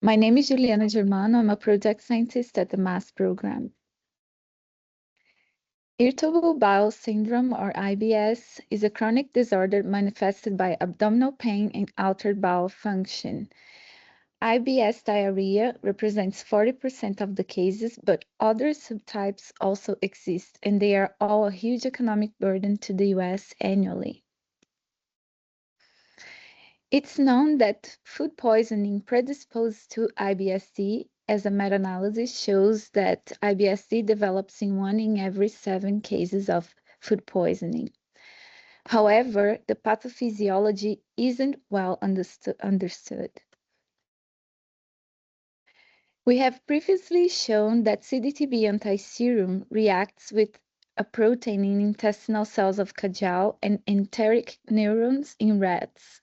My name is Juliana Germano. I'm a project scientist at the MASS program. Irritable bowel syndrome, or IBS, is a chronic disorder manifested by abdominal pain and altered bowel function. IBS diarrhea represents 40% of the cases, but other subtypes also exist, and they are all a huge economic burden to the US annually. It's known that food poisoning predisposes to IBS-D, as a meta-analysis shows that IBS-D develops in 1 in every 7 cases of food poisoning. However, the pathophysiology isn't well understood. We have previously shown that Cdtb antiserum reacts with a protein in intestinal cells of Cajal and enteric neurons in rats.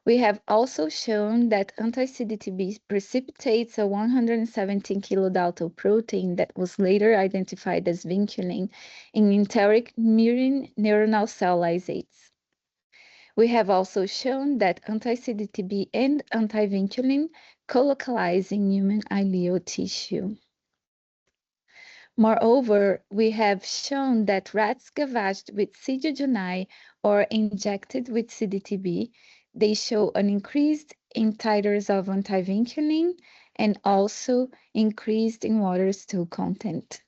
We have also shown that anti-Cdtb precipitates a 117 kilodalton protein that was later identified as vinculin in enteric murine neuronal cell lysates. We have also shown that anti-Cdtb and anti-vinculin co-localize in human ileal tissue. Moreover, we have shown that rats gavaged with C. jejuni or injected with Cdtb, they show an increase in titers of anti-vinculin and also increased in water stool content.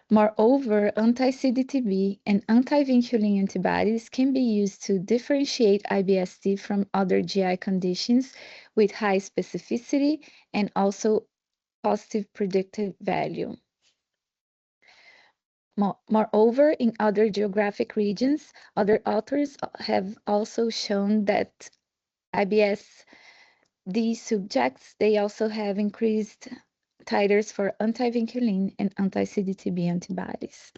Moreover, anti-Cdtb and anti-vinculin antibodies can be used to differentiate IBS-D from other GI conditions with high specificity and also positive predictive value. Moreover, in other geographic regions, other authors have also shown that IBS-D subjects, they also have increased titers for anti-vinculin and anti-Cdtb antibodies.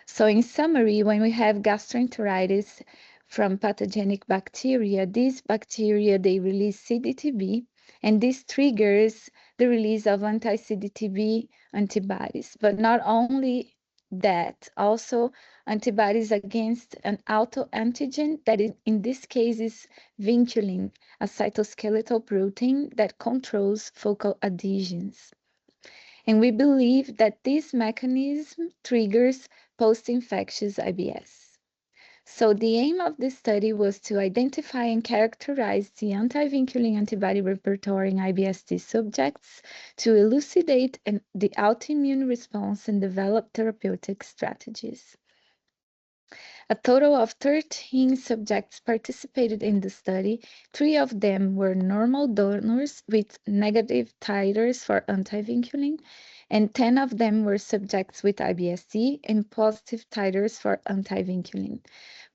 So in summary, when we have gastroenteritis from pathogenic bacteria, these bacteria, they release Cdtb, and this triggers the release of anti-Cdtb antibodies. But not only that, also antibodies against an autoantigen that in this case is vinculin, a cytoskeletal protein that controls focal adhesions. And we believe that this mechanism triggers post-infectious IBS. So the aim of this study was to identify and characterize the anti-vinculin antibody repertoire in IBS-D subjects to elucidate the autoimmune response and develop therapeutic strategies. A total of 13 subjects participated in the study. 3 of them were normal donors with negative titers for anti-vinculin, and 10 of them were subjects with IBS-D and positive titers for anti-vinculin.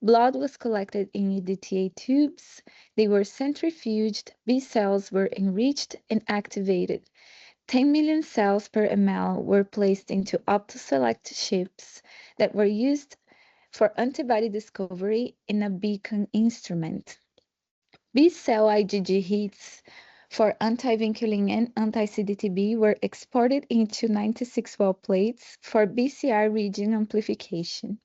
Blood was collected in EDTA tubes. They were centrifuged. B cells were enriched and activated. 10 million cells per ml were placed into OptoSelect chips that were used for antibody discovery in a beacon instrument. B-cell IgG hits for anti-vinculin and anti-Cdtb were exported into 96 well plates for BCR region amplification.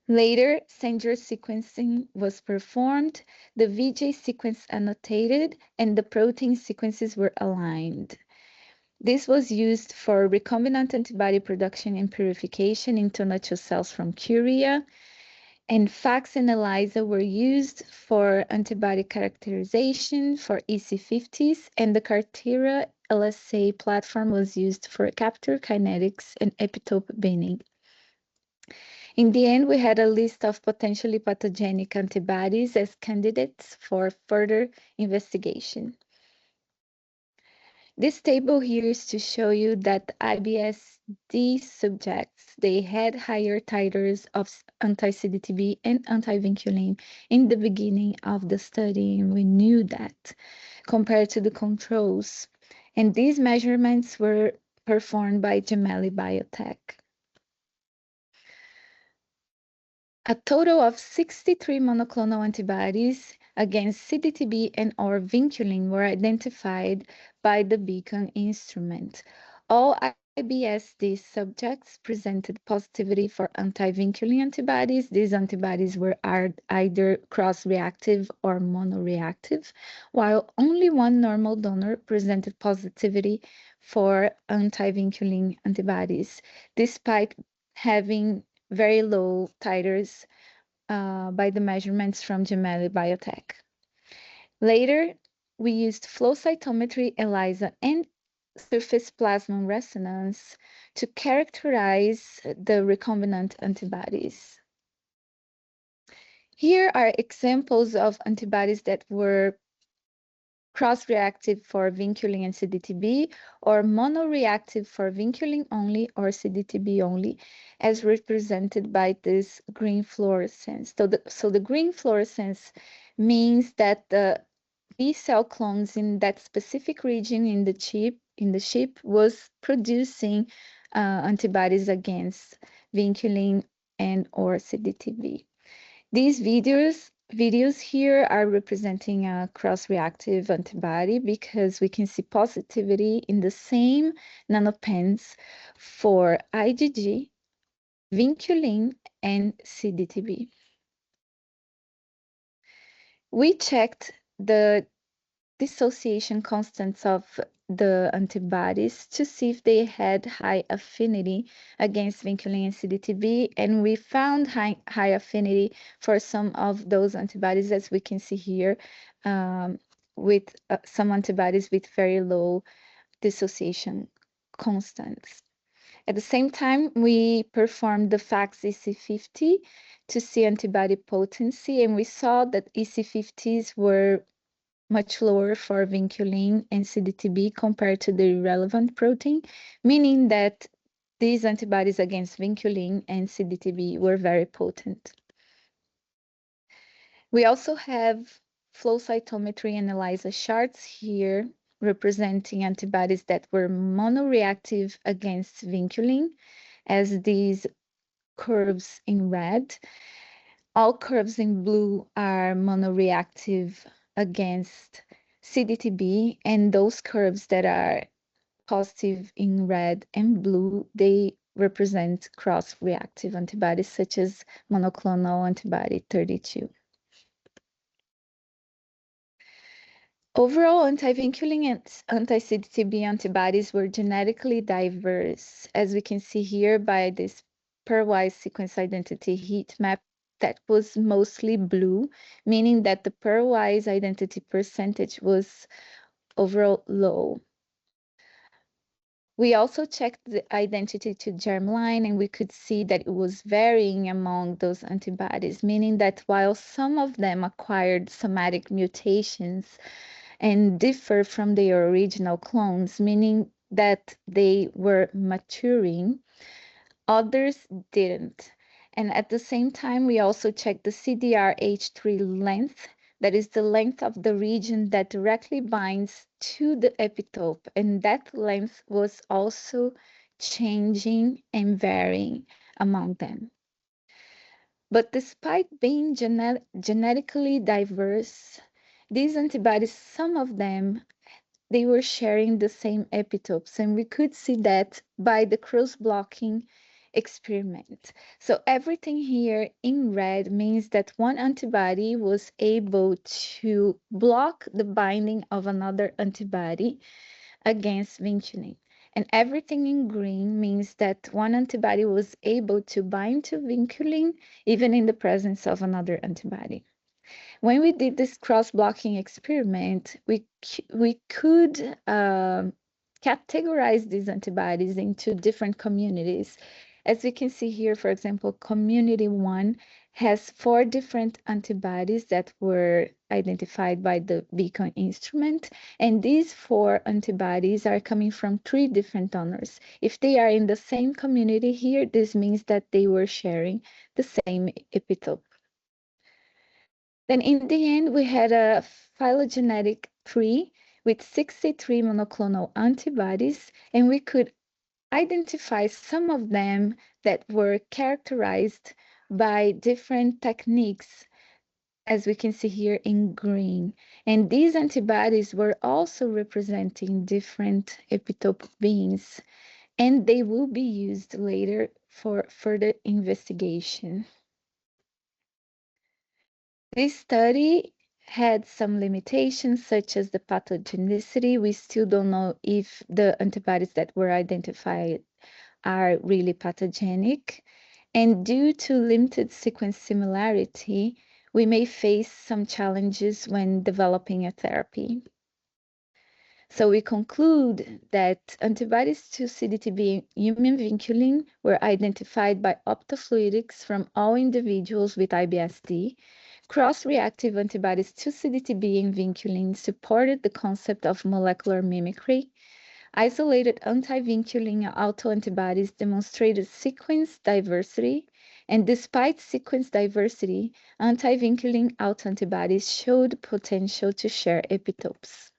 Later, Sanger sequencing was performed, the VJ sequence annotated, and the protein sequences were aligned. This was used for recombinant antibody production and purification into natural cells from Curia, and FACS and ELISA were used for antibody characterization for EC50s, and the Cartera LSA platform was used for capture kinetics and epitope binding. In the end, we had a list of potentially pathogenic antibodies as candidates for further investigation. This table here is to show you that IBS-D subjects, they had higher titers of anti-Cdtb and anti-vinculin in the beginning of the study, and we knew that compared to the controls. And these measurements were performed by Gemelli Biotech. A total of 63 monoclonal antibodies against Cdtb and or vinculin were identified by the beacon instrument. All IBSD subjects presented positivity for anti-vinculin antibodies. These antibodies were either cross-reactive or monoreactive, while only one normal donor presented positivity for anti-vinculin antibodies, despite having very low titers by the measurements from Gemelli Biotech. Later, we used flow cytometry, ELISA, and surface plasmon resonance to characterize the recombinant antibodies. Here are examples of antibodies that were cross-reactive for vinculin and CDTB, or monoreactive for vinculin only or CDTB only, as represented by this green fluorescence. So the green fluorescence means that the B cell clones in that specific region in the sheep was producing antibodies against vinculin and or CDTB. These videos here are representing a cross-reactive antibody because we can see positivity in the same nanopens for IgG, vinculin, and CDTB. We checked the dissociation constants of the antibodies to see if they had high affinity against vinculin and CDTB, and we found high affinity for some of those antibodies, as we can see here, with some antibodies with very low dissociation constants. At the same time, we performed the FACS EC50 to see antibody potency, and we saw that EC50s were much lower for vinculin and CDTB compared to the relevant protein, meaning that these antibodies against vinculin and CDTB were very potent. We also have flow cytometry and ELISA charts here representing antibodies that were monoreactive against vinculin, as these curves in red. All curves in blue are monoreactive against CDTB, and those curves that are positive in red and blue, they represent cross-reactive antibodies such as monoclonal antibody 32. Overall, anti-vinculin and anti-CDTB antibodies were genetically diverse, as we can see here by this pairwise sequence identity heat map that was mostly blue, meaning that the pairwise identity percentage was overall low. We also checked the identity to germline, and we could see that it was varying among those antibodies, meaning that while some of them acquired somatic mutations and differ from their original clones, meaning that they were maturing, others didn't. And at the same time, we also checked the CDRH3 length, that is the length of the region that directly binds to the epitope, and that length was also changing and varying among them. But despite being genetically diverse, these antibodies, some of them, they were sharing the same epitopes, and we could see that by the cross-blocking experiment. So everything here in red means that one antibody was able to block the binding of another antibody against vinculin. And everything in green means that one antibody was able to bind to vinculin even in the presence of another antibody. When we did this cross-blocking experiment, we could categorize these antibodies into different communities. As we can see here, for example, community 1 has 4 different antibodies that were identified by the beacon instrument, and these 4 antibodies are coming from 3 different donors. If they are in the same community here, this means that they were sharing the same epitope. Then in the end, we had a phylogenetic tree with 63 monoclonal antibodies, and we could identify some of them that were characterized by different techniques, as we can see here in green. And these antibodies were also representing different epitope beams. and they will be used later for further investigation. This study had some limitations, such as the pathogenicity. We still don't know if the antibodies that were identified are really pathogenic. And due to limited sequence similarity, we may face some challenges when developing a therapy. So we conclude that antibodies to CDTB human vinculin were identified by optofluidics from all individuals with IBS-D. Cross-reactive antibodies to CDTB and vinculin supported the concept of molecular mimicry. Isolated anti-vinculin autoantibodies demonstrated sequence diversity, and despite sequence diversity, anti-vinculin autoantibodies showed potential to share epitopes.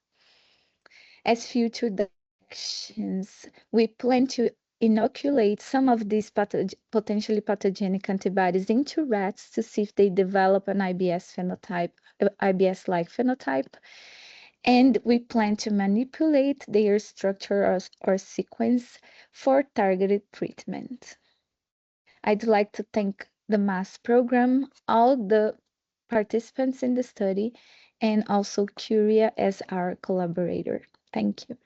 As future directions, we plan to inoculate some of these potentially pathogenic antibodies into rats to see if they develop an IBS phenotype, IBS-like phenotype. And we plan to manipulate their structure or sequence for targeted treatment. I'd like to thank the MASS program, all the participants in the study, and also Curia as our collaborator. Thank you.